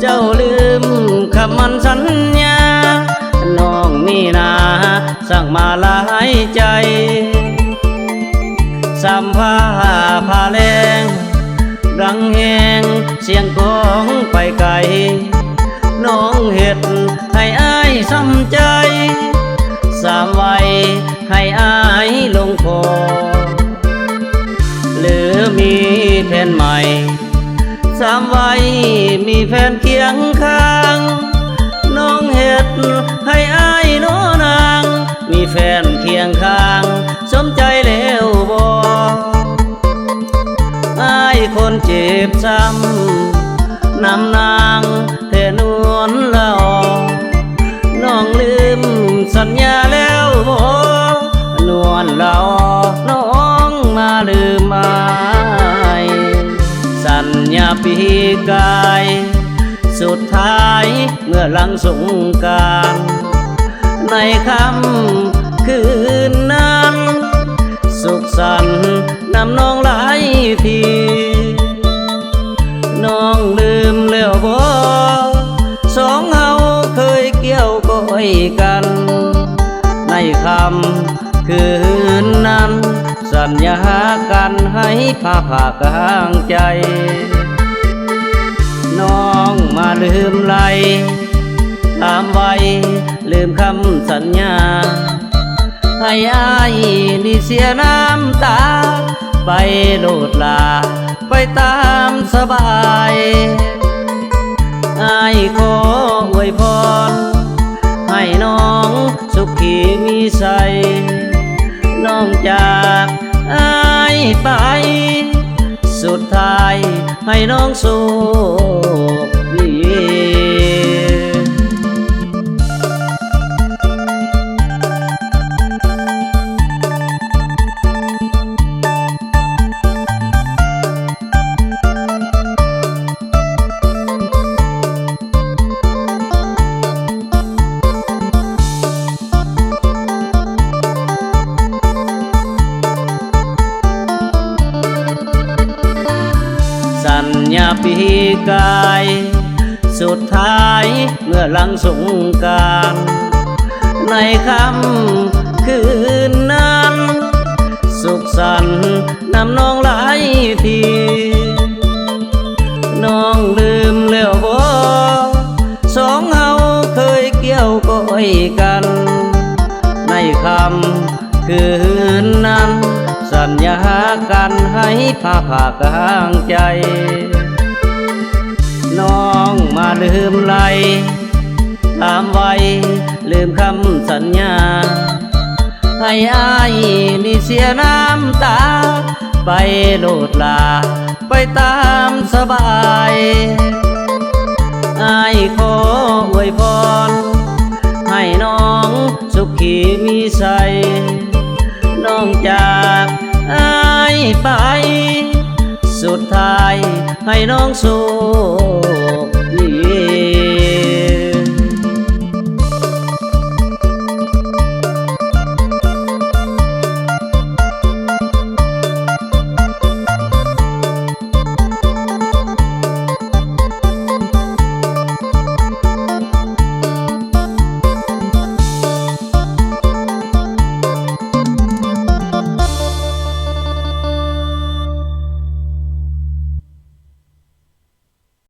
เจ้าลืมคำมันสัญญาน้องนี่นาสั่งมาหลายใจสัมผ้าผ้าแรงดังแหงเสียงกองไปไกลน้องเห็ดให้อ้ายซ้ำใจสามวัยให้อ้ายลงคอหรือมีแฟนใหม่สามวัยมีแฟนเคียงข้างน้องเห็ดให้อ้ายโนนางมีแฟนเคียงข้างสมใจแล้วบ่อ้ายคนเจ็บซ้ำนำนางเธอนวลละอน้องลืมสัญญาแล้วบ่นวลละอน้องมาลืมอ้ายสัญญาปีกายสุดท้ายเมื่อหลังสงกรานต์ในค่ำคืนนั้นสุขสันต์นำน้องหลายทีน้องลืมแล้วบ่สองเฮาเคยเกี่ยวก้อยกันในค่ำคืนนั้นสัญญากันให้พาผ่ากลางใจน้องมาลืมไหลตามไว้ลืมคำสัญญาให้อ้ายนี่เสียน้ำตาไปโลดลาไปตามสบายอ้ายขออวยพรให้น้องสุขีมีชัยน้องจากอ้ายไปสุดท้ายให้น้องสุขดี สัญญาปีกายสุดท้ายเมื่อหลังสงกรานต์ในค่ำคืนนั้นสุขสันต์นำน้องหลายทีน้องลืมแล้วบ่สองเฮาเคยเกี่ยวก้อยกันในค่ำคืนนั้นสัญญากันให้พาผ่ากลางใจน้องมาลืมไหลตามไว้ลืมคำสัญญาให้อ้ายนี่เสียน้ำตาไปโลดลาไปตามสบายอ้ายขออวยพรให้น้องสุขีมีชัยน้องจากอ้ายไปสุดท้ายให้น้องสุข